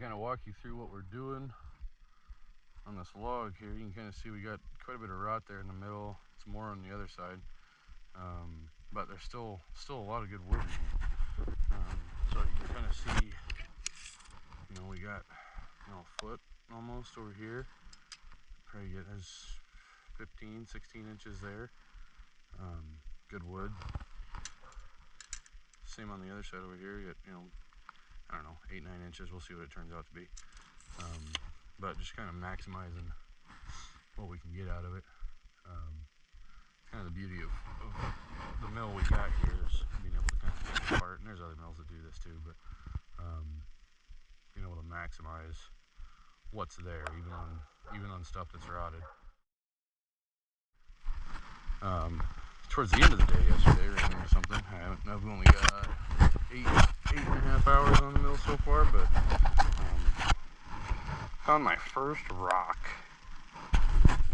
kind of walk you through what we're doing on this log here. You can kind of see we got quite a bit of rot there in the middle. It's more on the other side, but there's still a lot of good wood in here. So you can kind of see, you know, we got, you know, a foot almost over here. Probably get as 15, 16 inches there. Good wood. Same on the other side over here. You got, you know, I don't know, 8, 9 inches. We'll see what it turns out to be. But just kind of maximizing what we can get out of it. Kind of the beauty of the mill we got here is being able to kind of take it apart. And there's other mills that do this too, but being able to maximize what's there, even on stuff that's rotted. Towards the end of the day yesterday, ran into something. I've only got 8.5 hours on the mill so far, but found my first rock.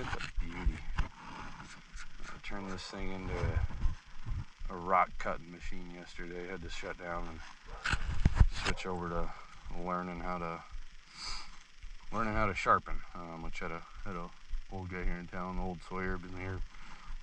It's a beauty. I turned this thing into a rock cutting machine yesterday. I had to shut down and switch over to learning how to sharpen, which had a old guy here in town, old Sawyer, been here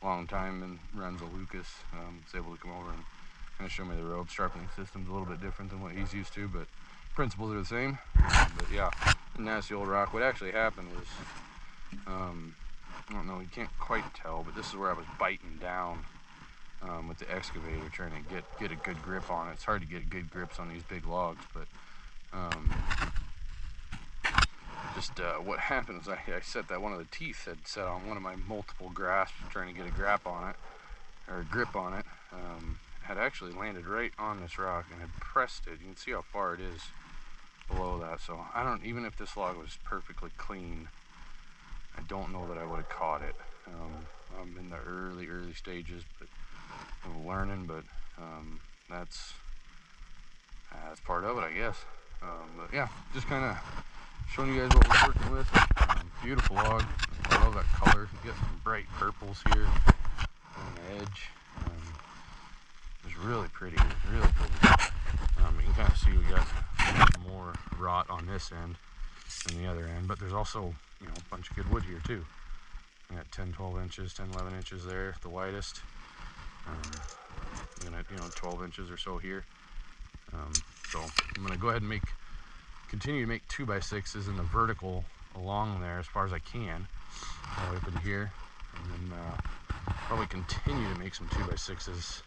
a long time, and runs a Lucas. Was able to come over and kind of show me the ropes. Sharpening system's a little bit different than what he's used to, but principles are the same. But yeah, nasty old rock. What actually happened was, I don't know, you can't quite tell, but this is where I was biting down with the excavator, trying to get a good grip on it. It's hard to get good grips on these big logs, but what happened is I set that one of the teeth had set on one of my multiple grasps, trying to get a grip on it, had actually landed right on this rock and had pressed it. You can see how far it is below that. So even if this log was perfectly clean, I don't know that I would have caught it. I'm in the early stages of learning, but that's part of it, I guess. But yeah, just kind of showing you guys what we're working with. Beautiful log. I love that color. You get some bright purples here on the edge. It's really pretty. Really pretty. You can kind of see we got more rot on this end than the other end, but there's also, you know, a bunch of good wood here too. I got 10, 12 inches, 10, 11 inches there, the widest. And 12 inches or so here. So I'm gonna go ahead and continue to make 2x6s in the vertical along there as far as I can, all the way up in here, and then probably continue to make some 2x6s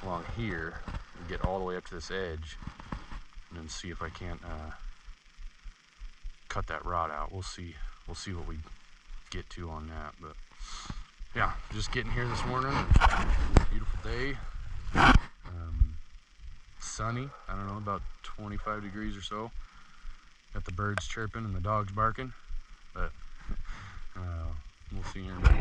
along here and get all the way up to this edge, and then see if I can't cut that rod out. We'll see what we get to on that. But yeah, just getting here this morning. Beautiful day. Sunny. I don't know, about 25 degrees or so. Got the birds chirping and the dogs barking, but we'll see here in a minute.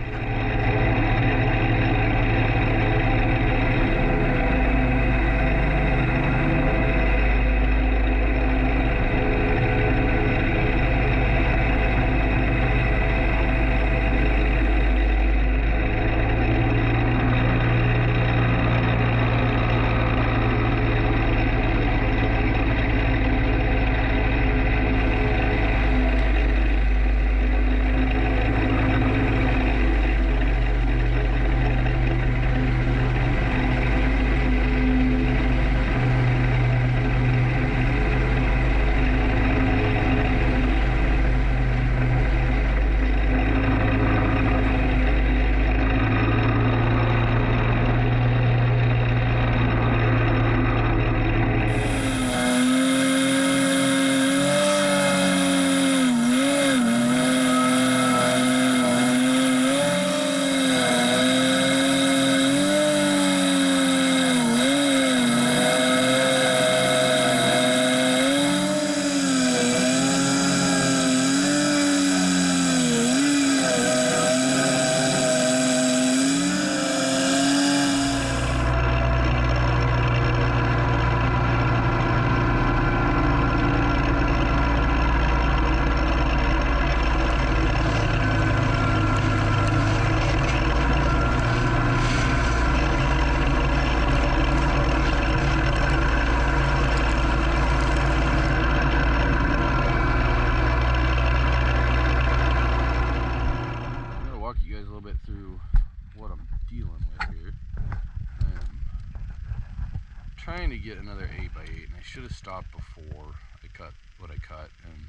trying to get another 8x8, and I should have stopped before I cut what I cut and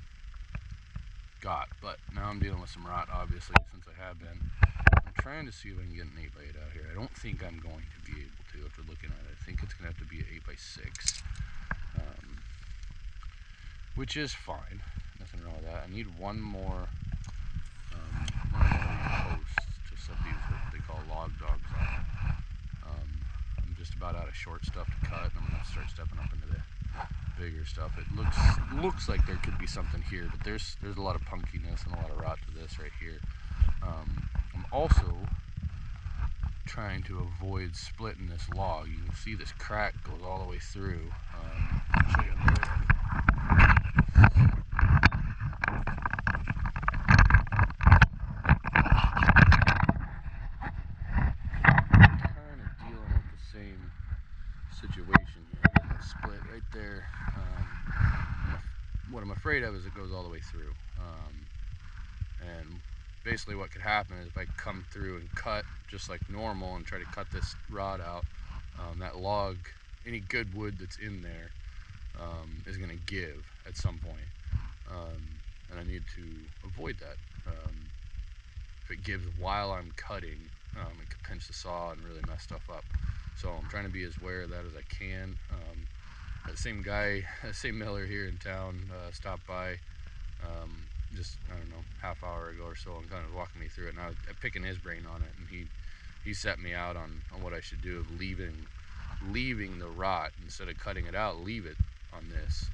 got, but now I'm dealing with some rot, obviously, since I have been. I'm trying to see if I can get an 8x8 out here. I don't think I'm going to be able to after looking at it. I think it's going to have to be an 8x6, which is fine. Nothing wrong with that. I need one more posts to set these, what they call log dogs on. I'm just about out of short stuff to cut, and I'm going to start stepping up into the bigger stuff. It looks like there could be something here, but there's a lot of punkiness and a lot of rot to this right here. I'm also trying to avoid splitting this log. You can see this crack goes all the way through. I'll show you on the way up. Kind of dealing with the same situation here, getting it split right there. What I'm afraid of is it goes all the way through. And basically what could happen is if I come through and cut just like normal and try to cut this rod out, that log, any good wood that's in there, is going to give at some point. And I need to avoid that. If it gives while I'm cutting, it could pinch the saw and really mess stuff up. So I'm trying to be as aware of that as I can. That same guy, same miller here in town, stopped by just, I don't know, half hour ago or so, and kind of walking me through it, and I was picking his brain on it, and he set me out on what I should do of leaving the rot instead of cutting it out. Leave it on this,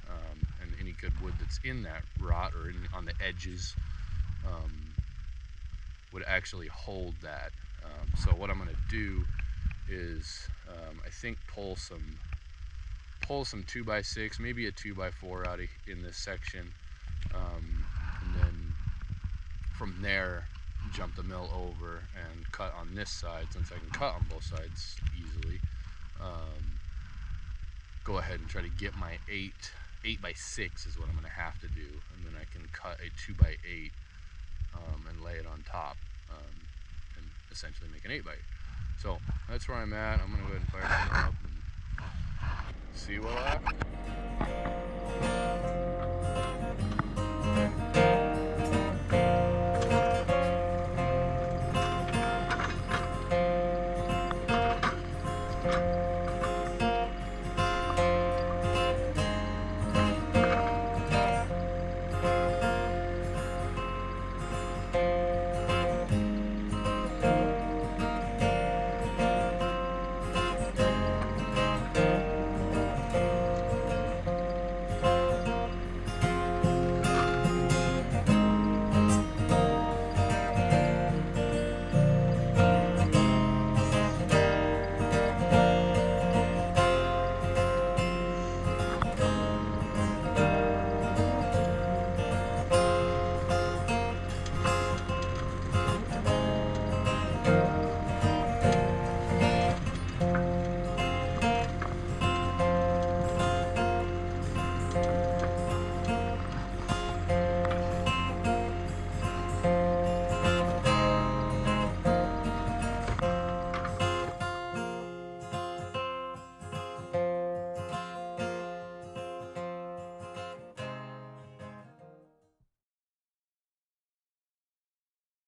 and any good wood that's in that rot or on the edges would actually hold that. So what I'm going to do is I think pull some 2x6, maybe a 2x4 out in this section, and then from there jump the mill over and cut on this side, since I can cut on both sides easily. Go ahead and try to get my 8x6 is what I'm going to have to do, and then I can cut a 2x8 and lay it on top, and essentially make an 8x8. So that's where I'm at. I'm going to go ahead and fire it up and see what happens.